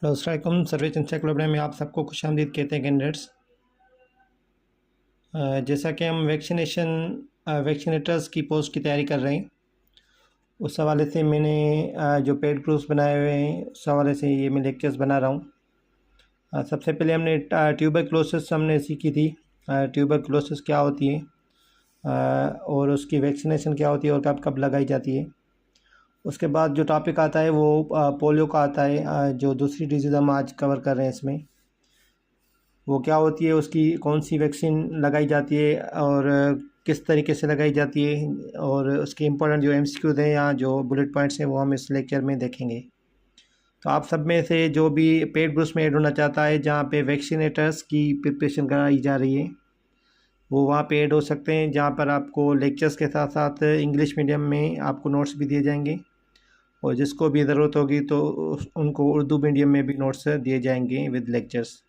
Hello अस्सलाम वालेकुम। Service Instagram में आप सबको खुशामदीद कहते हैं कैंडिडेट्स। जैसा कि हम वैक्सीनेटर्स की पोस्ट की तैयारी कर रहे हैं, उस हवाले से मैंने जो पेड ग्रुप्स बनाए हुए हैं उस हवाले से ये मैं लेक्चर्स बना रहा हूँ। सबसे पहले हमने ट्यूबरक्लोसिस हमने सीखी थी। ट्यूबरक्लोसिस क्या होती है और उसकी वैक्सीनेशन क्या होती है और कब कब लगाई जाती है। उसके बाद जो टॉपिक आता है वो पोलियो का आता है, जो दूसरी डिजीज़ हम आज कवर कर रहे हैं। इसमें वो क्या होती है, उसकी कौन सी वैक्सीन लगाई जाती है और किस तरीके से लगाई जाती है, और उसके इम्पोर्टेंट जो एमसीक्यूज़ हैं या जो बुलेट पॉइंट्स हैं वो हम इस लेक्चर में देखेंगे। तो आप सब में से जो भी पेड ग्रुप्स में ऐड होना चाहता है जहाँ पे वैक्सीनेटर्स की प्रिपरेशन कराई जा रही है वो वहाँ पे ऐड हो सकते हैं, जहाँ पर आपको लेक्चर्स के साथ साथ इंग्लिश मीडियम में आपको नोट्स भी दिए जाएंगे, और जिसको भी ज़रूरत होगी तो उनको उर्दू मीडियम में भी नोट्स दिए जाएंगे विद लेक्चर्स।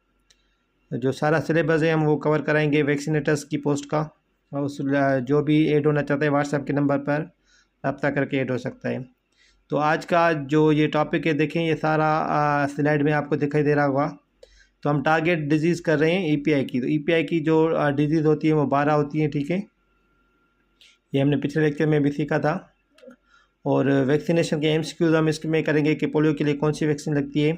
जो सारा सिलेबस है हम वो कवर कराएंगे वैक्सीनेटर्स की पोस्ट का। और उस जो भी ऐड होना चाहता है व्हाट्सएप के नंबर पर रब्ता करके ऐड हो सकता है। तो आज का जो ये टॉपिक है देखें, ये सारा स्लाइड में आपको दिखाई दे रहा होगा। तो हम टारगेट डिजीज़ कर रहे हैं ईपीआई की। तो ईपीआई की जो डिजीज़ होती है वो 12 होती है, ठीक है। ये हमने पिछले लेक्चर में भी सीखा था। और वैक्सीनेशन के एमसीक्यूज़ हम इसमें करेंगे कि पोलियो के लिए कौन सी वैक्सीन लगती है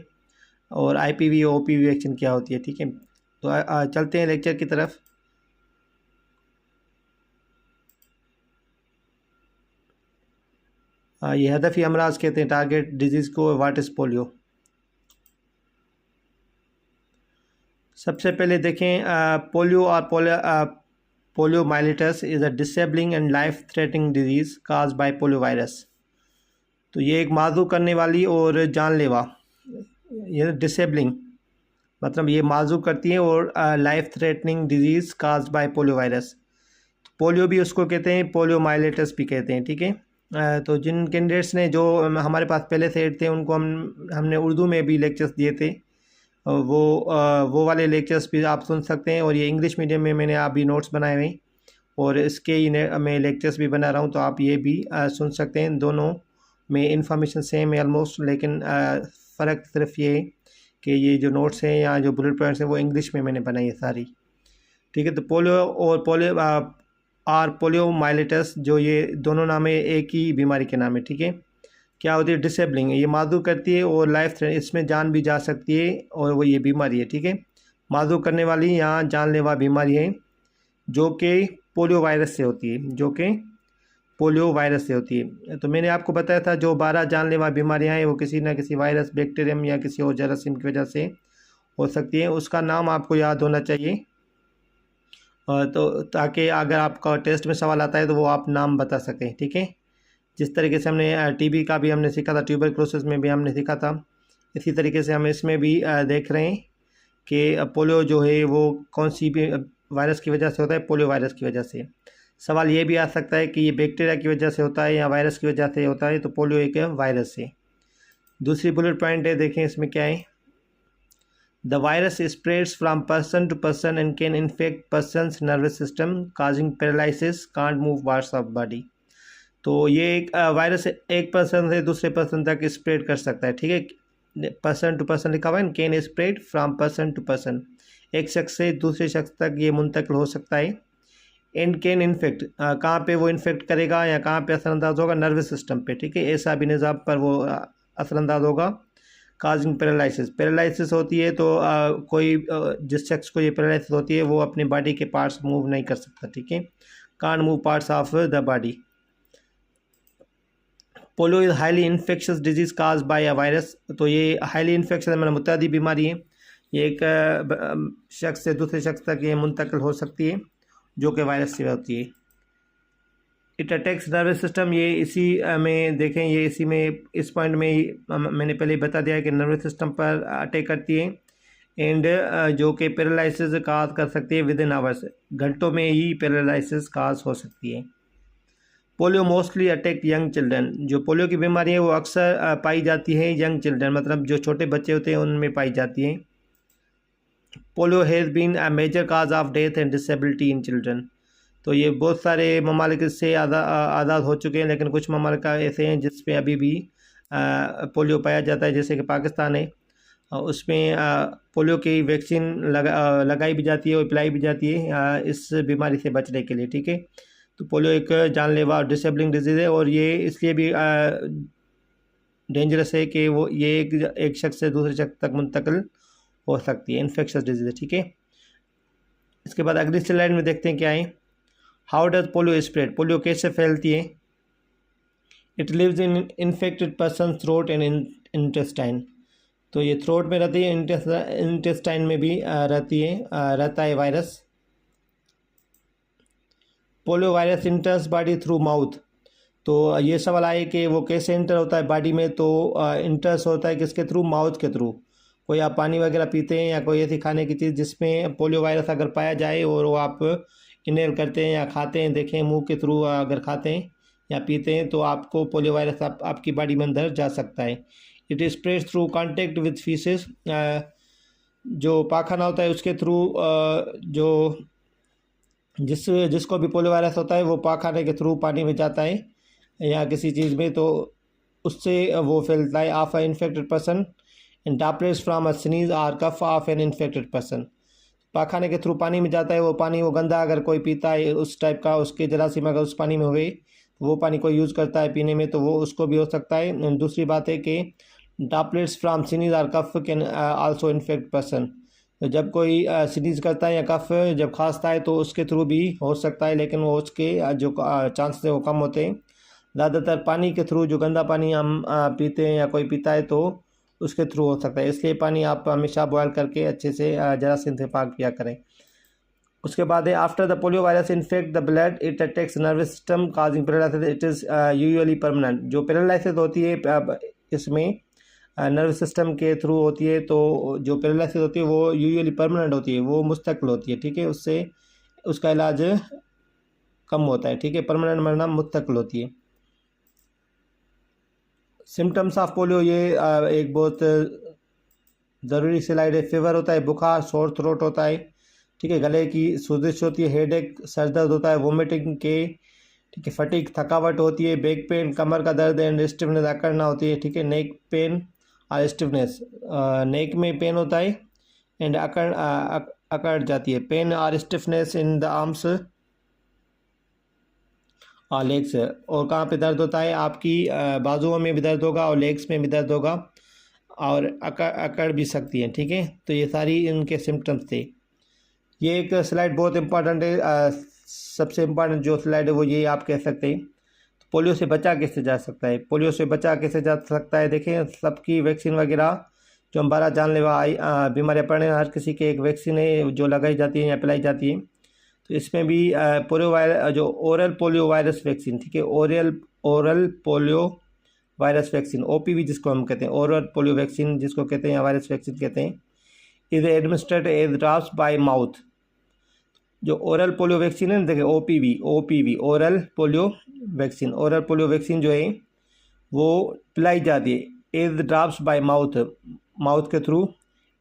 और आईपीवी और ओपीवी वैक्सीन क्या होती है, ठीक है। तो चलते हैं लेक्चर की तरफ। ये हदफी अमराज कहते हैं टारगेट डिजीज़ को। What is polio. सबसे पहले देखें, पोलियो और polio myelitis is a disabling and life threatening disease cause by polio virus. तो ये एक माजूर करने वाली और जानलेवा, ये डिसेबलिंग मतलब ये माजूर करती है, और life threatening disease cause by polio virus. Polio भी उसको कहते हैं, पोलियो माइलेटस भी कहते हैं, ठीक है। तो जिन कैंडिडेट्स ने जो हमारे पास पहले से ऐड थे उनको हमने उर्दू में भी लेक्चर्स दिए थे, वो वाले लेक्चर्स भी आप सुन सकते हैं। और ये इंग्लिश मीडियम में मैंने अभी नोट्स बनाए हुए हैं और इसके ही मैं लेक्चर्स भी बना रहा हूँ, तो आप ये भी सुन सकते हैं। दोनों में इंफॉर्मेशन सेम है ऑलमोस्ट, लेकिन फ़र्क सिर्फ ये है कि ये जो नोट्स हैं या जो बुलेट पॉइंट्स हैं वो इंग्लिश में मैंने बनाई है सारी, ठीक है। तो पोलियो और पोलियो माइलेटस जो ये दोनों नाम है एक ही बीमारी के नाम है, ठीक है। क्या होती है, डिसेबलिंग, ये माजूर करती है और लाइफ इसमें जान भी जा सकती है, और वो ये बीमारी है, ठीक है। माजूर करने वाली यहाँ जानलेवा बीमारी है जो कि पोलियो वायरस से होती है, तो मैंने आपको बताया था जो 12 जानलेवा बीमारियाँ हैं वो किसी न किसी वायरस, बैक्टीरियम या किसी और जरासीम की वजह से हो सकती है। उसका नाम आपको याद होना चाहिए, तो ताकि अगर आपका टेस्ट में सवाल आता है तो वो आप नाम बता सकें, ठीक है। जिस तरीके से हमने टीबी का भी हमने सीखा था, ट्यूबरक्लोसिस में भी हमने सीखा था, इसी तरीके से हम इसमें भी देख रहे हैं कि पोलियो जो है वो कौन सी भी वायरस की वजह से होता है। पोलियो वायरस की वजह से सवाल ये भी आ सकता है कि ये बैक्टीरिया की वजह से होता है या वायरस की वजह से होता है। तो पोलियो एक वायरस है। दूसरी बुलेट पॉइंट है, देखें इसमें क्या है। The virus spreads from person to person and can infect persons nervous system causing paralysis, can't move parts of body. तो ये एक वायरस एक पर्सन से दूसरे पर्सन तक स्प्रेड कर सकता है, ठीक है। पर्सन टू पर्सन लिखा हुआ है, can spread from person to person, एक शख्स से दूसरे शख्स तक ये मुंतकिल हो सकता है। एंड कैन इन्फेक्ट, कहाँ पे वो इन्फेक्ट करेगा या कहाँ पे असरअंदाज होगा, नर्वस सिस्टम पे, ठीक है। ऐसा भी निज़ाम पर वो असरअंदाज होगा। काजिंग पैरालिसिस होती है, तो जिस शख्स को ये पैरालिसिस होती है वो अपने बॉडी के पार्ट्स मूव नहीं कर सकता, ठीक है। Can't move parts of the body. Polio is highly infectious disease cause by a virus. तो ये हाईली इन्फेक्शस मतलब मुतअद्दी बीमारी है, ये एक शख्स से दूसरे शख्स तक ये मुंतकिल हो सकती है जो कि वायरस से होती है। इट अटैक्स नर्वस सिस्टम, ये इसी में देखें, ये इसी में इस पॉइंट में ही मैंने पहले बता दिया कि नर्वस सिस्टम पर अटैक करती है। एंड जो कि पैरालिसिस काज कर सकती है विद इन आवर्स, घंटों में ही पैरालिसिस काज हो सकती है। Polio mostly attack young children, जो पोलियो की बीमारी है वो अक्सर पाई जाती है यंग चिल्ड्रन, मतलब जो छोटे बच्चे होते हैं उनमें पाई जाती है। Polio has been a major cause of death and disability in children. तो ये बहुत सारे ममालिक से आज़ाद हो चुके हैं, लेकिन कुछ ममालिक ऐसे हैं जिसमें अभी भी पोलियो पाया जाता है, जैसे कि पाकिस्तान है। उसमें पोलियो की वैक्सीन लगाई भी जाती है और पिलाई भी जाती है इस बीमारी से बचने के लिए, ठीक है। तो पोलियो एक जानलेवा और डिसेबलिंग डिजीज़ है और ये इसलिए भी डेंजरस है कि वो ये एक शख्स से दूसरे शख्स तक मुंतकिल हो सकती है, इन्फेक्शस डिजीज़ है, ठीक है। इसके बाद अगली स्लाइड में देखते हैं क्या है। How does polio spread, polio कैसे फैलती है। It lives in infected person throat and intestine. तो ये थ्रोट में रहती है, इंटेस्टाइन में भी रहता है virus. Polio virus इंटर्स body through mouth. तो ये सवाल आए कि वो कैसे इंटर होता है बॉडी में। तो इंटर्स होता है किसके थ्रू, माउथ के थ्रू। कोई आप पानी वगैरह पीते हैं या कोई ऐसी खाने की चीज़ जिसमें पोलियो वायरस अगर पाया जाए और वो आप इनहेल करते हैं या खाते हैं, देखें मुंह के थ्रू अगर खाते हैं या पीते हैं तो आपको पोलियो वायरस आपकी बॉडी में अंदर जा सकता है। It is spread through contact with faeces. जो पाखाना होता है उसके थ्रू जो जिसको भी पोलियो वायरस होता है वो पाखाने के थ्रू पानी में जाता है या किसी चीज़ में, तो उससे वो फैलता है। Of a infected person in droplets from a sneeze or cough of an infected person. पाखाने के थ्रू पानी में जाता है, वो पानी वो गंदा अगर कोई पीता है उस टाइप का, उसके जरासीम अगर उस पानी में हुए तो वो पानी कोई यूज़ करता है पीने में तो वो उसको भी हो सकता है। दूसरी बात है कि droplets from sneeze or cough can also infect person. तो जब कोई स्नीज करता है या कफ जब खांसता है तो उसके थ्रू भी हो सकता है, लेकिन वो उसके जो चांसेस है वो कम होते हैं। ज़्यादातर पानी के थ्रू, जो गंदा पानी हम पीते हैं या कोई पीता है तो उसके थ्रू हो सकता है। इसलिए पानी आप हमेशा बॉयल करके अच्छे से जरासीम से पाक पिया करें। उसके बाद है after the polio virus infect the blood it attacks nervous system causing paralysis. It is usually permanent. जो पैरालिसिस होती है इसमें नर्वस सिस्टम के थ्रू होती है, तो जो पैरालिसिस होती है वो यूजुअली परमानेंट होती है, वो मुस्तकिल होती है, ठीक है। उससे उसका इलाज कम होता है, ठीक है। परमानेंट मरना मुस्तकिल होती है। सिम्टम्स ऑफ पोलियो, ये एक बहुत ज़रूरी स्लाइड है। फीवर होता है, बुखार, सोर थ्रोट होता है, ठीक है। गले की सूजिश होती है, हेडेक सर दर्द होता है, वोमिटिंग के, ठीक है। फटीक थकावट होती है, बैक पेन, कमर का दर्द एंड स्टिफनेस अकड़ना होती है, ठीक है। नेक पेन और स्टिफनेस, नेक में पेन होता है एंड अकड़ जाती है। पेन और स्टिफनेस इन द आर्म्स और लेग्स। और कहाँ पे दर्द होता है, आपकी बाजुओं में भी दर्द होगा और लेग्स में भी दर्द होगा और अकड़ भी सकती है, ठीक है। तो ये सारी इनके सिम्टम्स थे। ये एक स्लाइड बहुत इंपॉर्टेंट है, सबसे इम्पॉर्टेंट जो स्लाइड है वो ये आप कह सकते हैं। तो पोलियो से बचा कैसे जा सकता है, पोलियो से बचा कैसे जा सकता है। देखें, सबकी वैक्सीन वगैरह जो हम 12 जानलेवा बीमारियाँ पड़े, हर किसी की एक वैक्सीन है जो लगाई जाती है या पिलाई जाती है। तो इसमें भी पोलियो वायरस, जो ओरल पोलियो वायरस वैक्सीन, ठीक है, oral polio virus vaccine, OPV जिसको हम कहते हैं, ओरल पोलियो वैक्सीन जिसको कहते हैं या वायरस वैक्सीन कहते हैं, is administered as drops by mouth. जो ओरल पोलियो वैक्सीन है, देखिए OPV ओरल पोलियो वैक्सीन जो है वो पिलाई जाती है एज ड्रॉप्स बाय माउथ के through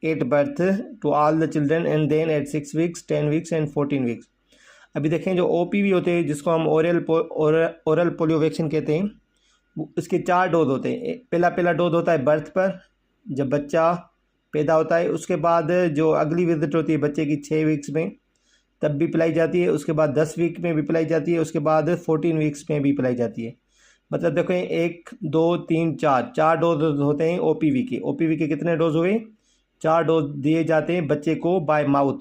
at birth to all the children and then at 6 weeks, 10 weeks and 14 weeks. अभी देखें, जो OPV होते हैं जिसको हम ओरल पोलियो वैक्सीन कहते हैं, इसके 4 डोज होते हैं। पहला डोज होता है बर्थ पर, जब बच्चा पैदा होता है। उसके बाद जो अगली विजिट होती है बच्चे की 6 वीक्स में, तब भी पिलाई जाती है। उसके बाद 10 वीक में भी पिलाई जाती है। उसके बाद 14 वीक्स में भी पिलाई जाती है। मतलब देखें, 1 2 3 4 डोज होते हैं OPV के कितने डोज हुए, 4 डोज दिए जाते हैं बच्चे को बाय माउथ।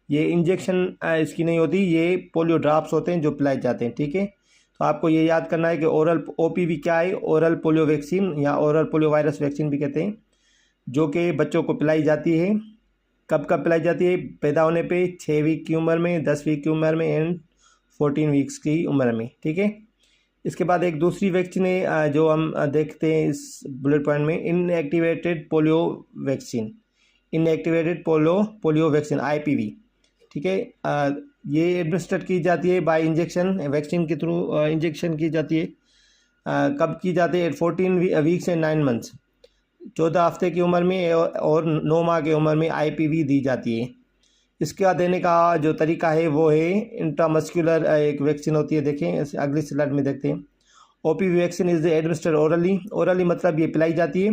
ये इंजेक्शन इसकी नहीं होती, ये पोलियो ड्रॉप्स होते हैं जो पिलाए जाते हैं, ठीक है। तो आपको ये याद करना है कि ओरल OPV क्या है, ओरल पोलियो वैक्सीन या ओरल पोलियो वायरस वैक्सीन भी कहते हैं, जो कि बच्चों को पिलाई जाती है। कब पिलाई जाती है, पैदा होने पे 6 वीक की उम्र में, 10 वीक की उम्र में एंड 14 वीक्स की उम्र में, ठीक है। इसके बाद एक दूसरी वैक्सीन है जो हम देखते हैं इस बुलेट पॉइंट में, इनएक्टिवेटेड पोलियो वैक्सीन IPV, ठीक है। ये एडमिनिस्ट्रेट की जाती है बाय इंजेक्शन, वैक्सीन के थ्रू इंजेक्शन की जाती है। कब की जाती है, 14 वीक्स एंड 9 मंथ्स, 14 हफ्ते की उम्र में और 9 माह की उम्र में IPV दी जाती है। इसका देने का जो तरीका है वो है इंट्रामस्कुलर एक वैक्सीन होती है। देखें, अगली स्लाइड में देखते हैं। OPV vaccine is administered orally मतलब ये पिलाई जाती है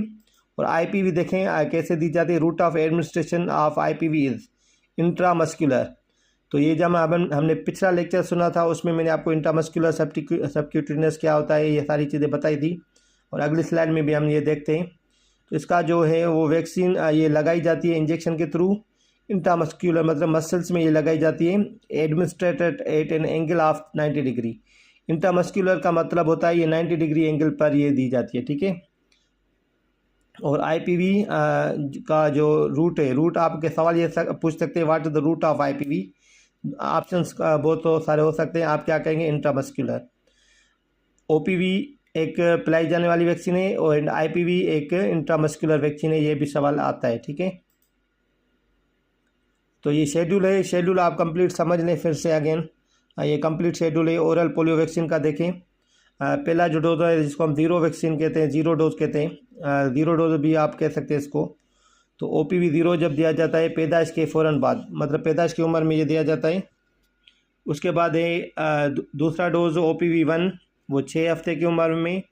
और IPV देखें कैसे दी जाती है। Route of administration of IPV is intramuscular. तो ये जब हमने पिछला लेक्चर सुना था उसमें मैंने आपको इंट्रामस्कुलर सबक्यूटेनियस क्या होता है ये सारी चीज़ें बताई थी, और अगली स्लाइड में भी हम ये देखते हैं। तो इसका जो है वो वैक्सीन ये लगाई जाती है इंजेक्शन के थ्रू इंट्रामस्कुलर, मतलब मसल्स में ये लगाई जाती है, administered at an angle of 90 degree. Intramuscular का मतलब होता है ये 90 डिग्री एंगल पर ये दी जाती है, ठीक है। और IPV का जो रूट है, रूट आपके सवाल ये पूछ सकते हैं what is the route of IPV। Options बहुत तो सारे हो सकते हैं, आप क्या कहेंगे इंट्रामस्कुलर। OPV एक पिलाई जाने वाली वैक्सीन है और IPV एक इंट्रामस्कुलर वैक्सीन है, ये भी सवाल आता है, ठीक है। तो ये शेड्यूल है, शेड्यूल आप कंप्लीट समझ लें फिर से अगेन। ये कंप्लीट शेड्यूल है ओरल पोलियो वैक्सीन का। देखें पहला जो डोज है जिसको हम ज़ीरो वैक्सीन कहते हैं, ज़ीरो डोज कहते हैं, ज़ीरो डोज भी आप कह सकते हैं इसको। तो OPV ज़ीरो जब दिया जाता है पैदाइश के फ़ौरन बाद, मतलब पैदाइश की उम्र में ये दिया जाता है। उसके बाद है दूसरा डोज OPV 1 वो 6 हफ्ते की उम्र में,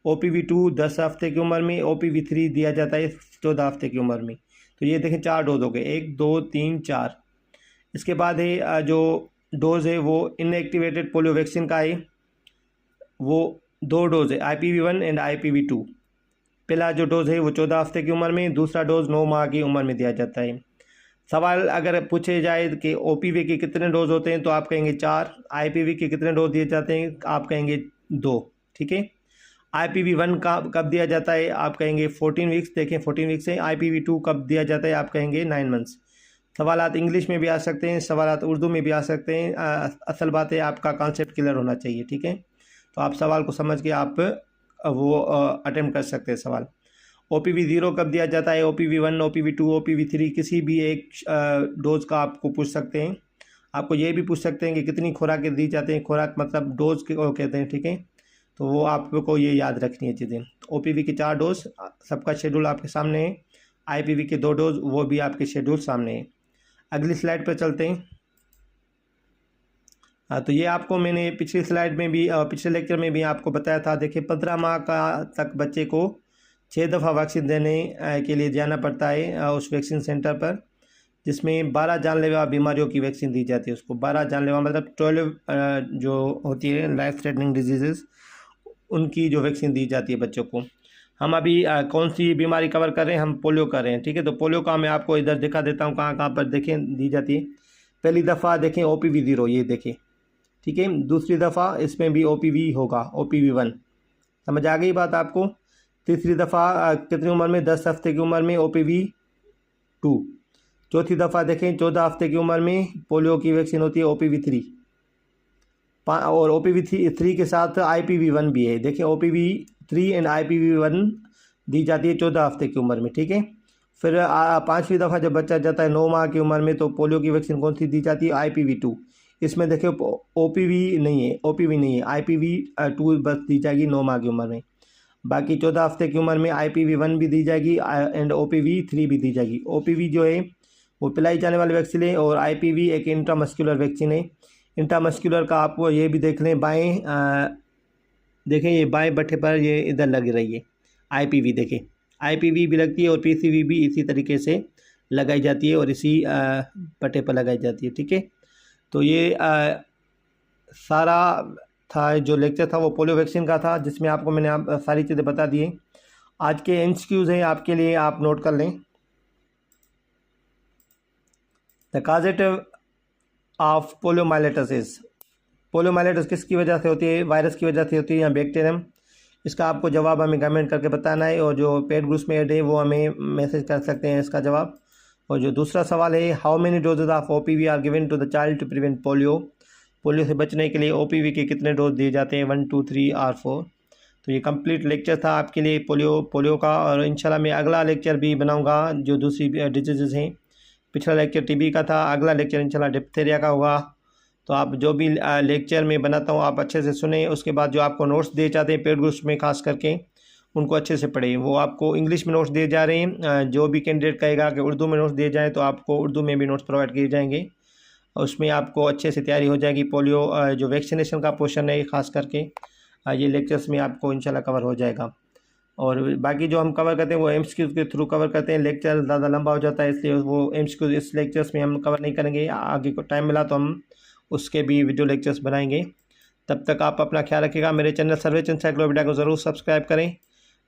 OPV 2 10 हफ्ते की उम्र में, OPV 3 दिया जाता है 14 हफ्ते की उम्र में। तो ये देखें 4 डोज हो गए, 1 2 3 4। इसके बाद है जो डोज़ है वो इनएक्टिवेटेड पोलियो वैक्सीन का है, वो 2 डोज है IPV 1 एंड IPV 2। पहला जो डोज़ है वो 14 हफ्ते की उम्र में, दूसरा डोज 9 माह की उम्र में दिया जाता है। सवाल अगर पूछे जाए कि OPV के कितने डोज होते हैं तो आप कहेंगे 4, IPV के कितने डोज दिए जाते हैं आप कहेंगे 2, ठीक है। IPV 1 का कब दिया जाता है आप कहेंगे 14 वीक्स, देखें 14 वीक्स है। IPV 2 कब दिया जाता है आप कहेंगे 9 मंथ्स। सवालात इंग्लिश में भी आ सकते हैं, सवालात उर्दू में भी आ सकते हैं, असल बात है आपका कॉन्सेप्ट क्लियर होना चाहिए, ठीक है। तो आप सवाल को समझ के आप वो अटेम्प्ट कर सकते हैं सवाल। OPV 0 कब दिया जाता है, OPV 1 OPV 2 OPV 3 किसी भी एक डोज का आपको पूछ सकते हैं। आपको ये भी पूछ सकते हैं कि कितनी खुराकें दी जाती हैं, खुराक मतलब डोज को कहते हैं, ठीक है। तो वो आपको ये याद रखनी है चीज़ें। OPV के 4 डोज सबका शेड्यूल आपके सामने है, IPV के 2 डोज वो भी आपके शेड्यूल सामने है। अगली स्लाइड पर चलते हैं। हाँ, तो ये आपको मैंने पिछली स्लाइड में भी पिछले लेक्चर में भी आपको बताया था। देखिए 15 माह का तक बच्चे को 6 दफ़ा वैक्सीन देने के लिए जाना पड़ता है उस वैक्सीन सेंटर पर, जिसमें 12 जानलेवा बीमारियों की वैक्सीन दी जाती है उसको। 12 जानलेवा मतलब 12 जो होती है लाइफ थ्रेटनिंग डिजीज़, उनकी जो वैक्सीन दी जाती है बच्चों को। हम अभी कौन सी बीमारी कवर कर रहे हैं, हम पोलियो कर रहे हैं, ठीक है। तो पोलियो का मैं आपको इधर दिखा देता हूँ कहाँ कहाँ पर देखें दी जाती है। पहली दफ़ा देखें OPV 0, ये देखें, ठीक है। दूसरी दफ़ा इसमें भी OPV होगा, OPV 1, समझ आ गई बात आपको। तीसरी दफ़ा कितनी उम्र में, 10 हफ्ते की उम्र में, OPV 2। चौथी दफ़ा देखें 14 हफ्ते की उम्र में पोलियो की वैक्सीन होती है, OPV 3। और OPV 3 के साथ IPV 1 भी है। देखिए OPV 3 एंड IPV 1 दी जाती है 14 हफ्ते की उम्र में, ठीक है। फिर 5वीं दफ़ा जब बच्चा जाता है 9 माह की उम्र में तो पोलियो की वैक्सीन कौन सी दी जाती है, IPV 2। इसमें देखिए OPV नहीं है, IPV 2 बस दी जाएगी 9 माह की उम्र में। बाकी 14 हफ्ते की उम्र में IPV 1 भी दी जाएगी एंड OPV 3 भी दी जाएगी। OPV जो है वो पिलाई जाने वाली वैक्सीन है और IPV एक इंट्रामस्कुलर वैक्सीन है। इंट्रामस्कुलर का आपको ये भी देख लें, बाएँ देखें ये बाएँ बट्टे पर ये इधर लग रही है IPV, देखें IPV भी लगती है और PCV भी इसी तरीके से लगाई जाती है और इसी पट्टे पर लगाई जाती है, ठीक है। तो ये सारा था जो लेक्चर था वो पोलियो वैक्सीन का था, जिसमें आपको मैंने सारी चीज़ें बता दी हैं। आज के MCQs हैं आपके लिए, आप नोट कर लें। The causative of poliomyelitis, poliomyelitis किसकी वजह से होती है, वायरस की वजह से होती है या बैक्टीरियम, इसका आपको जवाब हमें कमेंट करके बताना है। और जो पेड ग्रुप्स में ऐड है वो हमें मैसेज कर सकते हैं इसका जवाब। और जो दूसरा सवाल है, how many doses of OPV are given to the child to prevent polio, polio से बचने के लिए OPV के कितने डोज दिए जाते हैं, 1 2 3 और 4। तो ये कंप्लीट लेक्चर था आपके लिए पोलियो का। और इंशाल्लाह मैं अगला लेक्चर भी बनाऊंगा जो दूसरी डिजीज़ हैं। पिछला लेक्चर TB का था, अगला लेक्चर इंशाल्लाह डिप्थीरिया का होगा। तो आप जो भी लेक्चर में बनाता हूँ आप अच्छे से सुने, उसके बाद जो आपको नोट्स दिए जाते हैं पेड ग्रुप्स में खास करके उनको अच्छे से पढ़ें। वो आपको इंग्लिश में नोट्स दिए जा रहे हैं, जो भी कैंडिडेट कहेगा कि उर्दू में नोट्स दिए जाएँ तो आपको उर्दू में भी नोट्स प्रोवाइड किए जाएंगे। उसमें आपको अच्छे से तैयारी हो जाएगी। पोलियो जो वैक्सीनेशन का पोर्शन है ख़ास करके ये लेक्चर्स में आपको इंशाल्लाह कवर हो जाएगा। और बाकी जो हम कवर करते हैं वो एमसीक्यूज़ के थ्रू कवर करते हैं। लेक्चर ज़्यादा लंबा हो जाता है, इसलिए वो एमसीक्यूज़ इस लेक्चर्स में हम कवर नहीं करेंगे। आगे को टाइम मिला तो हम उसके भी वीडियो लेक्चर्स बनाएंगे। तब तक आप अपना ख्याल रखिएगा। मेरे चैनल सर्वेच एनसाइक्लोपीडिया को ज़रूर सब्सक्राइब करें।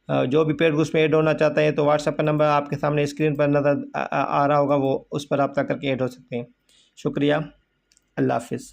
जो भी पेड ग्रुप्स में ऐड होना चाहते हैं तो व्हाट्सएप का नंबर आपके सामने स्क्रीन पर नज़र आ रहा होगा, वो उस पर रब्ता करके ऐड हो सकते हैं। शुक्रिया, अल्लाह हाफिज़।